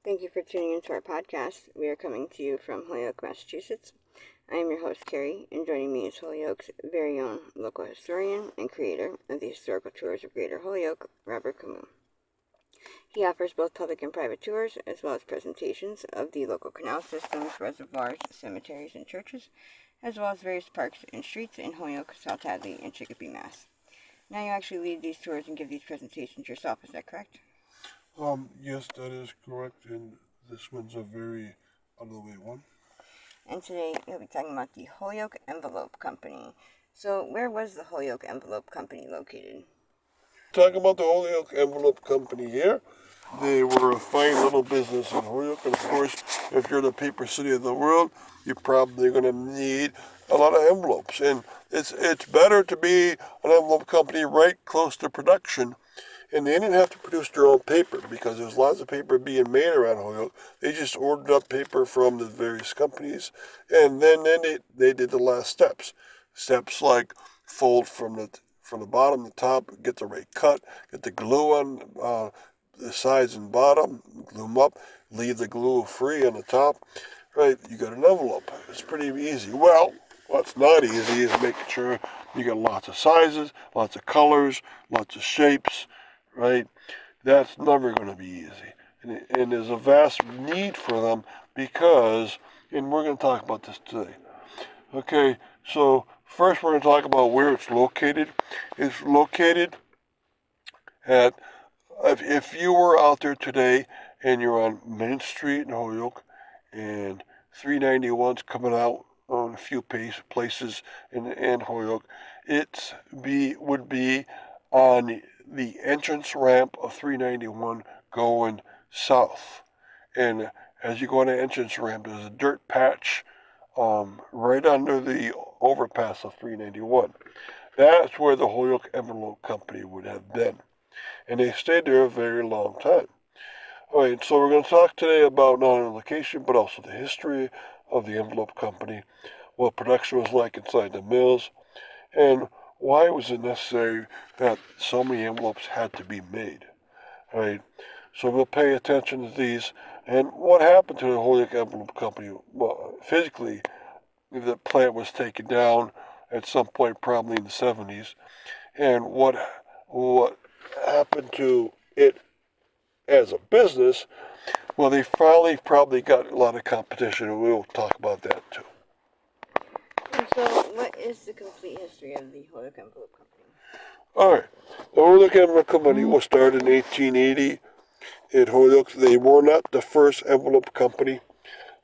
Thank you for tuning into our podcast. We are coming to you from Holyoke, Massachusetts. I am your host, Carrie, and joining me is Holyoke's very own local historian and creator of the historical tours of Greater Holyoke, Robert Camus. He offers both public and private tours, as well as presentations of the local canal systems, reservoirs, cemeteries, and churches, as well as various parks and streets in Holyoke, South Hadley, and Chicopee, Mass. Now you actually lead these tours and give these presentations yourself, is that correct? Yes, that is correct, and this one's a very out of the way one. And today we'll be talking about the Holyoke Envelope Company. So, where was the Holyoke Envelope Company located? Talking about the Holyoke Envelope Company here, they were a fine little business in Holyoke, and of course, if you're the paper city of the world, you're probably going to need a lot of envelopes, and it's better to be an envelope company right close to production. And they didn't have to produce their own paper because there's lots of paper being made around Holyoke. They just ordered up paper from the various companies, and then they did the last steps. Steps like fold from the bottom to top, get the right cut, get the glue on the sides and bottom, glue them up, leave the glue free on the top. Right, you got an envelope. It's pretty easy. Well, what's not easy is making sure you got lots of sizes, lots of colors, lots of shapes, right? That's never going to be easy. And there's a vast need for them because, and we're going to talk about this today. Okay, so first we're going to talk about where it's located. It's located at, if you were out there today and you're on Main Street in Holyoke and 391's coming out on a few places in Holyoke, would be on the entrance ramp of 391 going south. And as you go on the entrance ramp, there's a dirt patch right under the overpass of 391. That's where the Holyoke Envelope Company would have been. And they stayed there a very long time. All right, so we're going to talk today about not only the location, but also the history of the envelope company, what production was like inside the mills, and why was it necessary that so many envelopes had to be made. All right, so we'll pay attention to these. And what happened to the Holyoke Envelope Company? Well, physically, the plant was taken down at some point, probably in the 70s. And what happened to it as a business? Well, they finally probably got a lot of competition, and we'll talk about that too. And so, what is the complete history of the Holyoke Envelope Company? All right, the Holyoke Envelope Company was started in 1880 in Holyoke. They were not the first envelope company.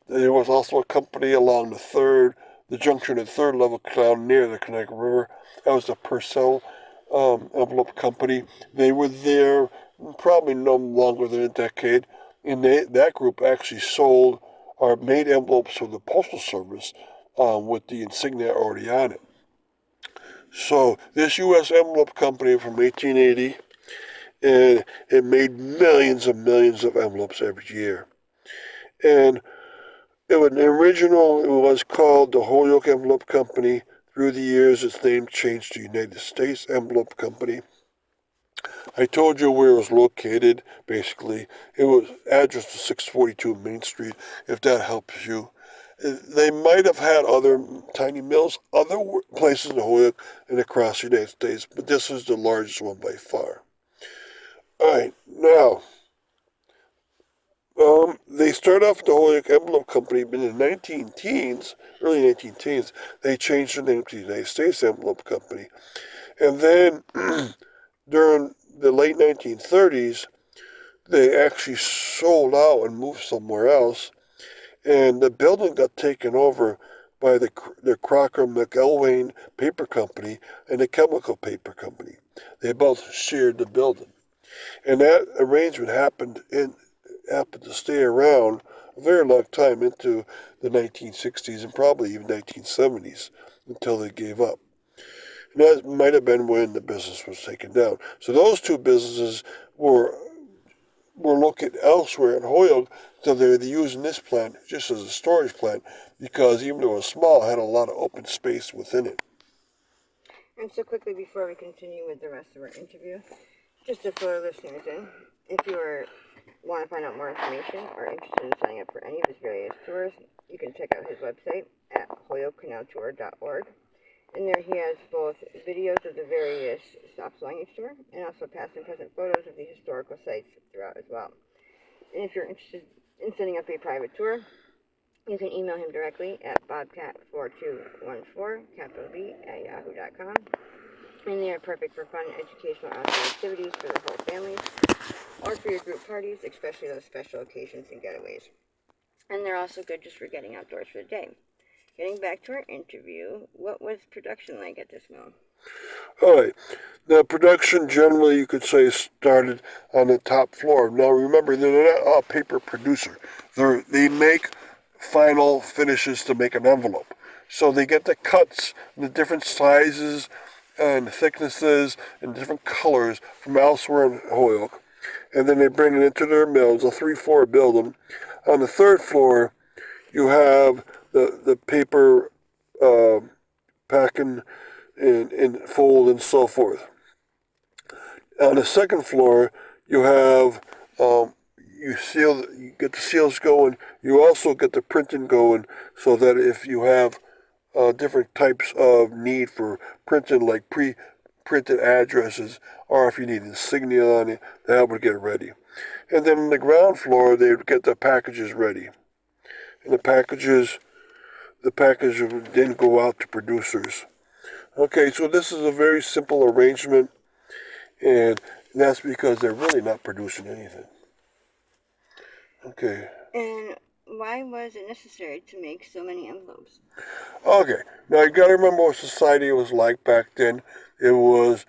There was also a company along the junction of third level canal near the Connecticut River. That was the Purcell Envelope Company. They were there probably no longer than a decade, and that group actually sold or made envelopes for the Postal Service with the insignia already on it. So this U.S. Envelope Company from 1880, and it made millions of envelopes every year. And it was called the Holyoke Envelope Company. Through the years, its name changed to United States Envelope Company. I told you where it was located, basically. It was address to 642 Main Street, if that helps you. They might have had other tiny mills, other places in Holyoke and across the United States, but this was the largest one by far. All right, now, they started off with the Holyoke Envelope Company, but in the 19 teens, early 19 teens, they changed the name to the United States Envelope Company. And then during the late 1930s, they actually sold out and moved somewhere else, and the building got taken over by the Crocker McElwain Paper Company and the Chemical Paper Company. They both shared the building, and that arrangement happened to stay around a very long time into the 1960s and probably even 1970s until they gave up. And that might have been when the business was taken down. So those two businesses were looking elsewhere in Holyoke, so they were using this plant just as a storage plant because even though it was small, it had a lot of open space within it. And so, quickly before we continue with the rest of our interview, just to fill our listeners in, if you are Want to find out more information or interested in signing up for any of his various tours, you can check out his website at holyokecanaltour.org. In there he has both videos of the various stops along each tour and also past and present photos of the historical sites throughout as well. And if you're interested in setting up a private tour, you can email him directly at bobcat4214, capital B, at yahoo.com. And they are perfect for fun, educational, outdoor activities for the whole family or for your group parties, especially those special occasions and getaways. And they're also good just for getting outdoors for the day. Getting back to our interview, what was production like at this mill? All right. The production generally, you could say, started on the top floor. Now, remember, they're not a paper producer. They make final finishes to make an envelope. So they get the cuts, the different sizes and thicknesses and different colors from elsewhere in Holyoke. And then they bring it into their mills, a 3-4 building. On the third floor, you have the paper packing and fold and so forth. On the second floor, you have you get the seals going. You also get the printing going, so that if you have different types of need for printing, like pre-printed addresses, or if you need insignia on it, that would get ready. And then on the ground floor, they would get the packages ready, and the package would then go out to producers. Okay, so this is a very simple arrangement, and that's because they're really not producing anything. Okay. And why was it necessary to make so many envelopes? Okay. Now you got to remember what society was like back then. It was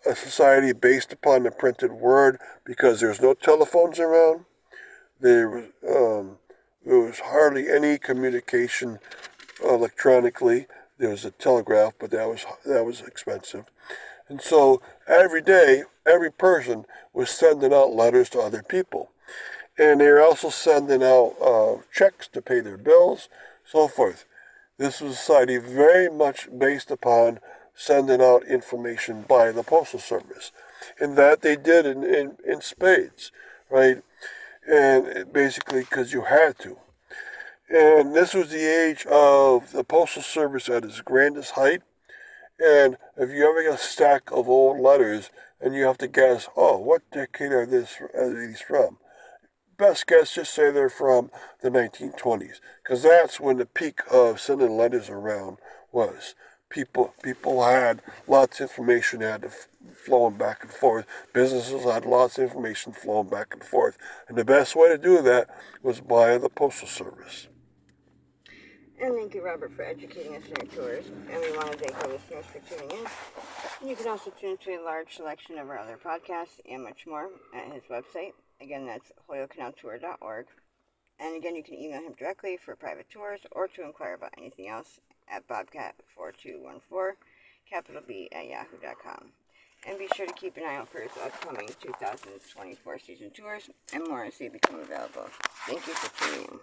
a society based upon the printed word because there's no telephones around. There was there was hardly any communication electronically. There was a telegraph, but that was expensive. And so every day, every person was sending out letters to other people. And they were also sending out checks to pay their bills, so forth. This was a society very much based upon sending out information by the Postal Service. And that they did in spades, right? And basically because you had to. And this was the age of the Postal Service at its grandest height. And if you ever get a stack of old letters and you have to guess, oh, what decade are these from? Best guess, just say they're from the 1920s, because that's when the peak of sending letters around was. People had lots of information had to flowing back and forth. Businesses had lots of information flowing back and forth, and the best way to do that was by the postal service. And thank you, Robert, for educating us on your tours. And we want to thank our listeners for tuning in. You can also tune to a large selection of our other podcasts and much more at his website. Again, that's holyokecanaltour.org. And again, you can email him directly for private tours or to inquire about anything else at bobcat4214, capital B, at yahoo.com. And be sure to keep an eye out for his upcoming 2024 season tours and more as they become available. Thank you for tuning in.